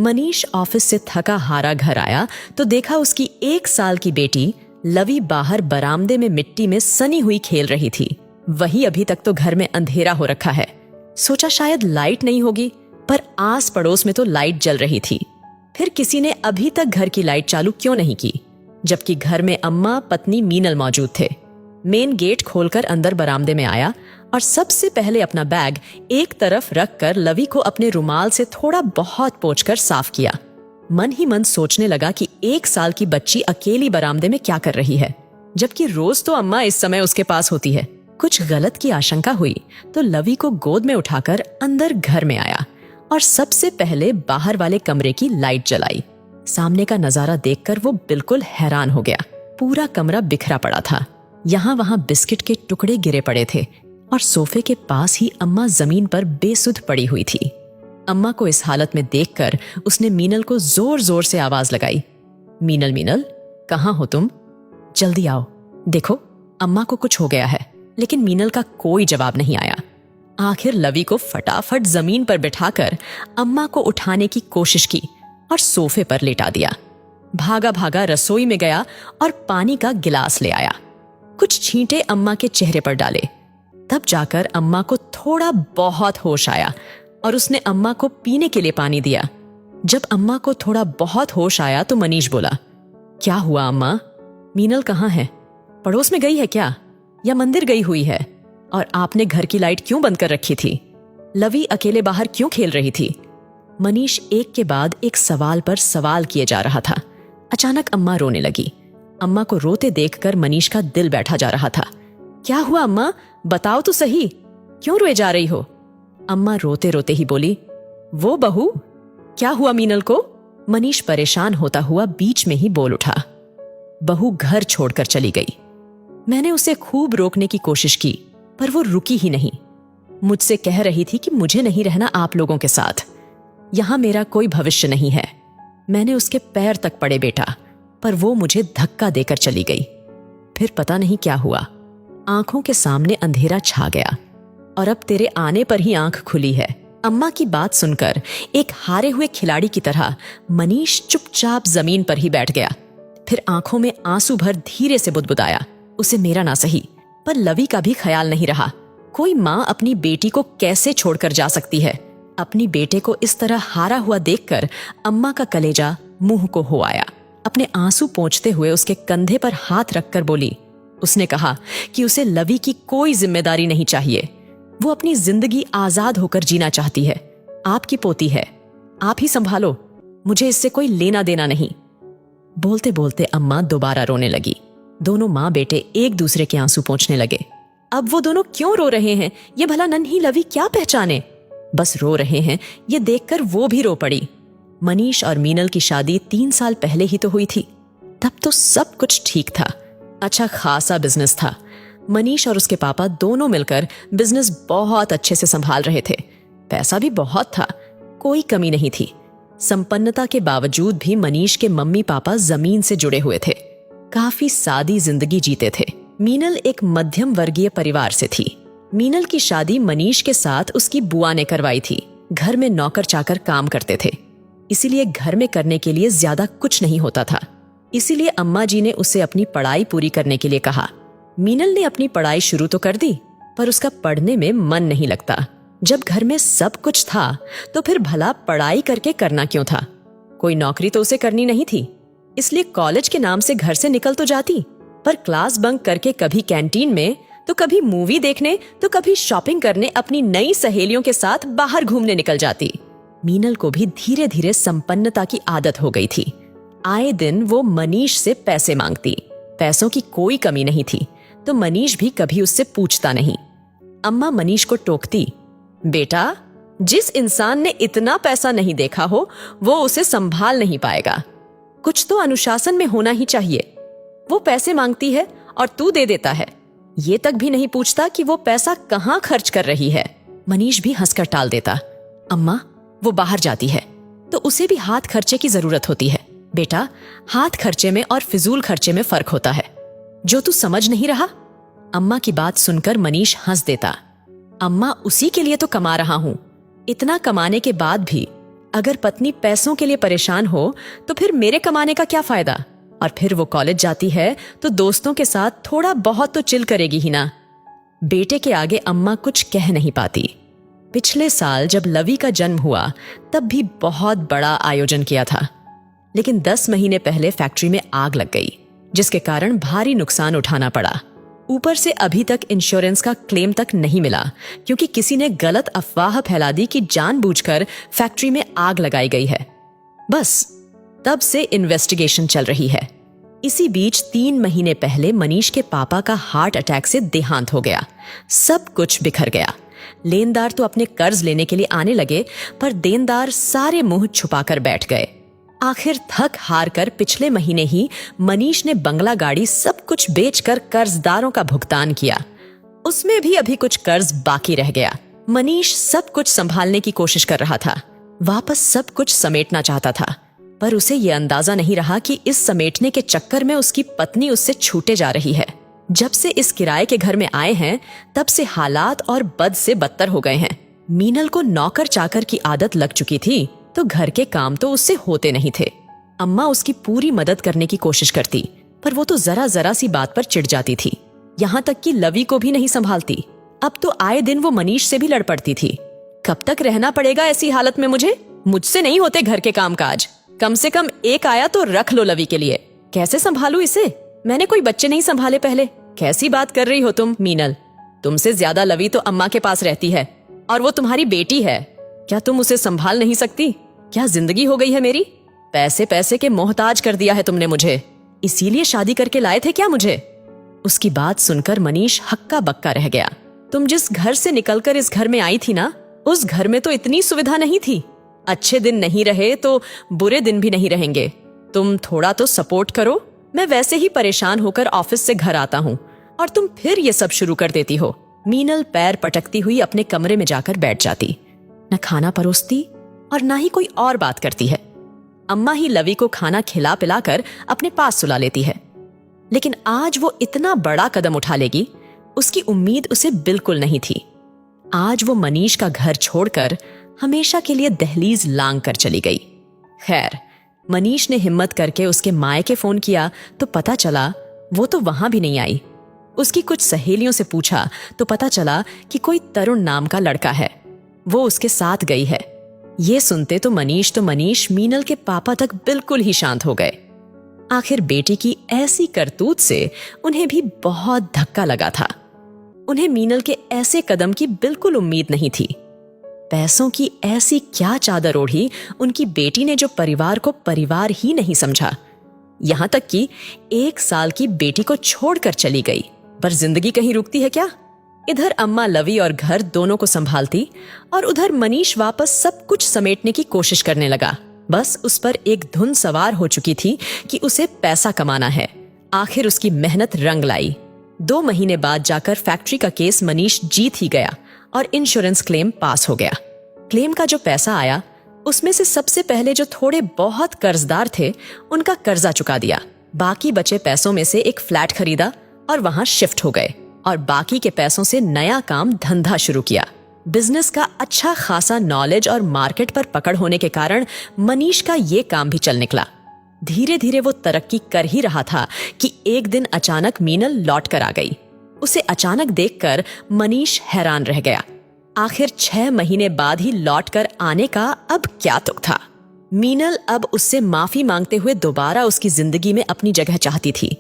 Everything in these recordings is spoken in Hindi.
मनीष ऑफिस से थका हारा घर आया तो देखा उसकी 1 साल की बेटी लवी बाहर बरामदे में मिट्टी में सनी हुई खेल रही थी। वही अभी तक तो घर में अंधेरा हो रखा है। सोचा शायद लाइट नहीं होगी, पर आस पड़ोस में तो लाइट जल रही थी। फिर किसी ने अभी तक घर की लाइट चालू क्यों नहीं की, जबकि घर में अम्मा पत्नी मीनल मौजूद थे। मेन गेट खोलकर अंदर बरामदे में आया और सबसे पहले अपना बैग एक तरफ रखकर लवी को अपने रुमाल से थोड़ा बहुत पोंछकर साफ किया। मन ही मन सोचने लगा कि 1 साल की बच्ची अकेली बरामदे में क्या कर रही है, जबकि रोज तो अम्मा इस समय उसके पास होती है। कुछ गलत की आशंका हुई तो लवी को गोद में उठाकर अंदर घर में आया और सबसे पहले बाहर वाले कमरे की लाइट जलाई। सामने का नजारा देखकर वो बिल्कुल हैरान हो गया। पूरा कमरा बिखरा पड़ा था। यहाँ वहां बिस्किट के टुकड़े गिरे पड़े थे और सोफे के पास ही अम्मा जमीन पर बेसुध पड़ी हुई थी। अम्मा को इस हालत में देखकर उसने मीनल को जोर जोर से आवाज लगाई, मीनल मीनल, कहाँ हो तुम? जल्दी आओ, देखो अम्मा को कुछ हो गया है। लेकिन मीनल का कोई जवाब नहीं आया। आखिर लवी को फटाफट जमीन पर बिठाकर अम्मा को उठाने की कोशिश की और सोफे पर लेटा दिया। भागा भागा रसोई में गया और पानी का गिलास ले आया। कुछ छींटे अम्मा के चेहरे पर डाले। तब जाकर अम्मा को थोड़ा बहुत होश आया और उसने अम्मा को पीने के लिए पानी दिया। जब अम्मा को थोड़ा बहुत होश आया तो मनीष बोला, क्या हुआ अम्मा? मीनल कहाँ है? पड़ोस में गई है क्या, या मंदिर गई हुई है? और आपने घर की लाइट क्यों बंद कर रखी थी? लवी अकेले बाहर क्यों खेल रही थी? मनीष एक के बाद एक सवाल पर सवाल किए जा रहा था। अचानक अम्मा रोने लगी। अम्मा को रोते देखकर मनीष का दिल बैठा जा रहा था। क्या हुआ अम्मा, बताओ तो सही, क्यों रोए जा रही हो? अम्मा रोते रोते ही बोली, वो बहू, क्या हुआ मीनल को? मनीष परेशान होता हुआ बीच में ही बोल उठा, बहू घर छोड़कर चली गई। मैंने उसे खूब रोकने की कोशिश की, पर वो रुकी ही नहीं। मुझसे कह रही थी कि मुझे नहीं रहना आप लोगों के साथ, यहां मेरा कोई भविष्य नहीं है। मैंने उसके पैर तक पड़े बेटा, पर वो मुझे धक्का देकर चली गई। फिर पता नहीं क्या हुआ, आंखों के सामने अंधेरा छा गया और अब तेरे आने पर ही आंख खुली है। अम्मा की बात सुनकर एक हारे हुए खिलाड़ी की तरह मनीष चुपचाप जमीन पर ही बैठ गया। फिर आंखों में आंसू भर धीरे से बुदबुदाया, उसे मेरा ना सही, पर लवी का भी ख्याल नहीं रहा। कोई माँ अपनी बेटी को कैसे छोड़कर जा सकती है? अपनी बेटे को इस तरह हारा हुआ देखकर अम्मा का कलेजा मुंह को हो आया। अपने आंसू पोंछते हुए उसके कंधे पर हाथ रखकर बोली, उसने कहा कि उसे लवी की कोई जिम्मेदारी नहीं चाहिए। वो अपनी जिंदगी आजाद होकर जीना चाहती है। आपकी पोती है, आप ही संभालो, मुझे इससे कोई लेना देना नहीं। बोलते बोलते अम्मा दोबारा रोने लगी। दोनों माँ बेटे एक दूसरे के आंसू पोंछने लगे। अब वो दोनों क्यों रो रहे हैं, ये भला नन्ही लवी क्या पहचाने? बस रो रहे हैं ये देखकर वो भी रो पड़ी। मनीष और मीनल की शादी 3 साल पहले ही तो हुई थी। तब तो सब कुछ ठीक था, अच्छा खासा बिजनेस था। मनीष और उसके पापा दोनों मिलकर बिजनेस बहुत अच्छे से संभाल रहे थे। पैसा भी बहुत था, कोई कमी नहीं थी। संपन्नता के बावजूद भी मनीष के मम्मी पापा जमीन से जुड़े हुए थे। काफी सादी जिंदगी जीते थे। मीनल एक मध्यम वर्गीय परिवार से थी। मीनल की शादी मनीष के साथ उसकी बुआ ने करवाई थी। घर में नौकर चाकर काम करते थे, इसीलिए घर में करने के लिए ज्यादा कुछ नहीं होता था। इसीलिए अम्मा जी ने उसे अपनी पढ़ाई पूरी करने के लिए कहा। मीनल ने अपनी पढ़ाई शुरू तो कर दी, पर उसका पढ़ने में मन नहीं लगता। जब घर में सब कुछ था तो फिर भला पढ़ाई करके करना क्यों था? कोई नौकरी तो उसे करनी नहीं थी, इसलिए कॉलेज के नाम से घर से निकल तो जाती, पर क्लास बंक करके कभी कैंटीन में तो कभी मूवी देखने तो कभी शॉपिंग करने अपनी नई सहेलियों के साथ बाहर घूमने निकल जाती। मीनल को भी धीरे धीरे संपन्नता की आदत हो गई थी। आए दिन वो मनीष से पैसे मांगती। पैसों की कोई कमी नहीं थी, तो मनीष भी कभी उससे पूछता नहीं। अम्मा मनीष को टोकती, बेटा, जिस इंसान ने इतना पैसा नहीं देखा हो वो उसे संभाल नहीं पाएगा। कुछ तो अनुशासन में होना ही चाहिए। वो पैसे मांगती है और तू दे देता है, ये तक भी नहीं पूछता कि वो पैसा कहाँ खर्च कर रही है। मनीष भी हंसकर टाल देता, अम्मा, वो बाहर जाती है तो उसे भी हाथ खर्चे की जरूरत होती है। बेटा, हाथ खर्चे में और फिजूल खर्चे में फर्क होता है, जो तू समझ नहीं रहा। अम्मा की बात सुनकर मनीष हंस देता, अम्मा, उसी के लिए तो कमा रहा हूं। इतना कमाने के बाद भी अगर पत्नी पैसों के लिए परेशान हो तो फिर मेरे कमाने का क्या फायदा? और फिर वो कॉलेज जाती है तो दोस्तों के साथ थोड़ा बहुत तो चिल करेगी ही ना। बेटे के आगे अम्मा कुछ कह नहीं पाती। पिछले साल जब लवी का जन्म हुआ तब भी बहुत बड़ा आयोजन किया था, लेकिन 10 महीने पहले फैक्ट्री में आग लग गई, जिसके कारण भारी नुकसान उठाना पड़ा। ऊपर से अभी तक इंश्योरेंस का क्लेम तक नहीं मिला, क्योंकि किसी ने गलत अफवाह फैला दी कि जानबूझकर फैक्ट्री में आग लगाई गई है। बस तब से इन्वेस्टिगेशन चल रही है। इसी बीच 3 महीने पहले मनीष के पापा का हार्ट अटैक से देहांत हो गया। सब कुछ बिखर गया। लेनदार तो अपने कर्ज लेने के लिए आने लगे, पर देनदार सारे मुंह छुपाकर बैठ गए। आखिर थक हार कर पिछले महीने ही मनीष ने बंगला गाड़ी सब कुछ बेचकर कर्जदारों का भुगतान किया। उसमें भी अभी कुछ कर्ज बाकी रह गया। मनीष सब कुछ संभालने की कोशिश कर रहा था, वापस सब कुछ समेटना चाहता था, पर उसे यह अंदाजा नहीं रहा कि इस समेटने के चक्कर में उसकी पत्नी उससे छूटे जा रही है। जब से इस किराए के घर में आए हैं तब से हालात और बद से बदतर हो गए हैं। मीनल को नौकर चाकर की आदत लग चुकी थी, तो घर के काम तो उससे होते नहीं थे। अम्मा उसकी पूरी मदद करने की कोशिश करती, पर वो तो जरा जरा सी बात पर चिढ़ जाती थी। यहाँ तक कि लवी को भी नहीं संभालती। अब तो आए दिन वो मनीष से भी लड़ पड़ती थी। कब तक रहना पड़ेगा ऐसी हालत में मुझसे नहीं होते घर के काम काज। कम से कम एक आया तो रख लो लवी के लिए। कैसे संभालू इसे? मैंने कोई बच्चे नहीं संभाले पहले। कैसी बात कर रही हो तुम मीनल? तुमसे ज्यादा लवी तो अम्मा के पास रहती है, और वो तुम्हारी बेटी है। क्या तुम उसे संभाल नहीं सकती? क्या जिंदगी हो गई है मेरी? पैसे पैसे के मोहताज कर दिया है तुमने मुझे। इसीलिए शादी करके लाए थे क्या मुझे? उसकी बात सुनकर मनीष हक्का बक्का रह गया। तुम जिस घर से निकलकर इस घर में आई थी ना, उस घर में तो इतनी सुविधा नहीं थी। अच्छे दिन नहीं रहे तो बुरे दिन भी नहीं रहेंगे। तुम थोड़ा तो सपोर्ट करो। मैं वैसे ही परेशान होकर ऑफिस से घर आता हूँ और तुम फिर ये सब शुरू कर देती हो। मीनल पैर पटकती हुई अपने कमरे में जाकर बैठ जाती। न खाना परोसती और ना ही कोई और बात करती है। अम्मा ही लवी को खाना खिला पिलाकर अपने पास सुला लेती है। लेकिन आज वो इतना बड़ा कदम उठा लेगी, उसकी उम्मीद उसे बिल्कुल नहीं थी। आज वो मनीष का घर छोड़कर हमेशा के लिए दहलीज लांग कर चली गई। खैर, मनीष ने हिम्मत करके उसके मायके फोन किया तो पता चला वो तो वहां भी नहीं आई। उसकी कुछ सहेलियों से पूछा तो पता चला कि कोई तरुण नाम का लड़का है, वो उसके साथ गई है। ये सुनते तो मनीष मीनल के पापा तक बिल्कुल ही शांत हो गए। आखिर बेटी की ऐसी करतूत से उन्हें भी बहुत धक्का लगा था। उन्हें मीनल के ऐसे कदम की बिल्कुल उम्मीद नहीं थी। पैसों की ऐसी क्या चादर ओढ़ी उनकी बेटी ने जो परिवार को परिवार ही नहीं समझा। यहां तक कि 1 साल की बेटी को छोड़कर चली गई। पर जिंदगी कहीं रुकती है क्या? इधर अम्मा लवी और घर दोनों को संभालती और उधर मनीष वापस सब कुछ समेटने की कोशिश करने लगा। बस उस पर एक धुन सवार हो चुकी थी कि उसे पैसा कमाना है। आखिर उसकी मेहनत रंग लाई। 2 महीने बाद जाकर फैक्ट्री का केस मनीष जीत ही गया और इंश्योरेंस क्लेम पास हो गया। क्लेम का जो पैसा आया उसमें से सबसे पहले जो थोड़े बहुत कर्जदार थे उनका कर्जा चुका दिया। बाकी बचे पैसों में से एक फ्लैट खरीदा और वहां शिफ्ट हो गए और बाकी के पैसों से नया काम धंधा शुरू किया। बिजनेस का अच्छा खासा नॉलेज और मार्केट पर पकड़ होने के कारण मनीष का ये काम भी चल निकला। धीरे धीरे वो तरक्की कर ही रहा था कि एक दिन अचानक मीनल लौट कर आ गई। उसे अचानक देखकर मनीष हैरान रह गया। आखिर 6 महीने बाद ही लौट कर आने का अब क्या तुक था। मीनल अब उससे माफी मांगते हुए दोबारा उसकी जिंदगी में अपनी जगह चाहती थी,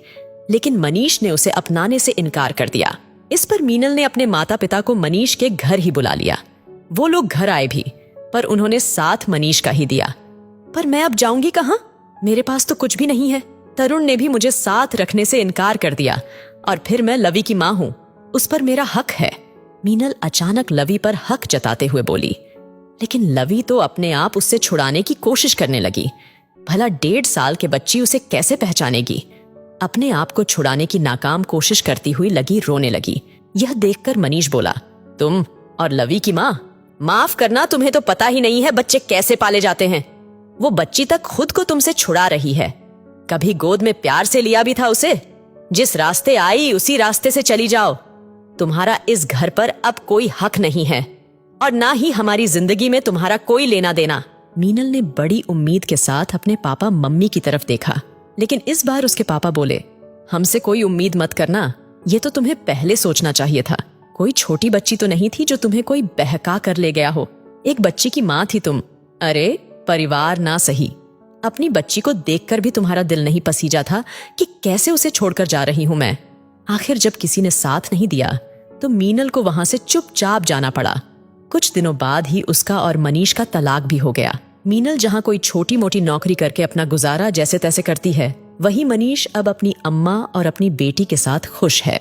लेकिन मनीष ने उसे अपनाने से इनकार कर दिया। इस पर मीनल ने अपने माता पिता को मनीष के घर ही बुला लिया। वो लोग घर आए भी, पर उन्होंने साथ मनीष का ही दिया। पर मैं अब जाऊंगी कहाँ? मेरे पास तो कुछ भी नहीं है। तरुण ने भी मुझे साथ रखने से इनकार कर दिया और फिर मैं लवी की माँ हूँ, उस पर मेरा हक है। मीनल अचानक लवी पर हक जताते हुए बोली। लेकिन लवी तो अपने आप उससे छुड़ाने की कोशिश करने लगी। भला 1.5 साल के बच्ची उसे कैसे पहचानेगी? अपने आप को छुड़ाने की नाकाम कोशिश करती हुई लगी रोने लगी। यह देखकर मनीष बोला, तुम और लवी की माँ? माफ करना, तुम्हें तो पता ही नहीं है बच्चे कैसे पाले जाते हैं। वो बच्ची तक खुद को तुमसे छुड़ा रही है। कभी गोद में प्यार से लिया भी था उसे? जिस रास्ते आई उसी रास्ते से चली जाओ। तुम्हारा इस घर पर अब कोई हक नहीं है और ना ही हमारी जिंदगी में तुम्हारा कोई लेना देना। मीनल ने बड़ी उम्मीद के साथ अपने पापा मम्मी की तरफ देखा, लेकिन इस बार उसके पापा बोले, हमसे कोई उम्मीद मत करना, ये तो तुम्हें पहले सोचना चाहिए था। कोई छोटी बच्ची तो नहीं थी जो तुम्हें कोई बहका कर ले गया हो। एक बच्ची की माँ थी तुम। अरे परिवार ना सही, अपनी बच्ची को देखकर भी तुम्हारा दिल नहीं पसीजा था कि कैसे उसे छोड़कर जा रही हूं मैं। आखिर जब किसी ने साथ नहीं दिया तो मीनल को वहां से चुपचाप जाना पड़ा। कुछ दिनों बाद ही उसका और मनीष का तलाक भी हो गया। मीनल जहां कोई छोटी मोटी नौकरी करके अपना गुजारा जैसे तैसे करती है, वही मनीष अब अपनी अम्मा और अपनी बेटी के साथ खुश है।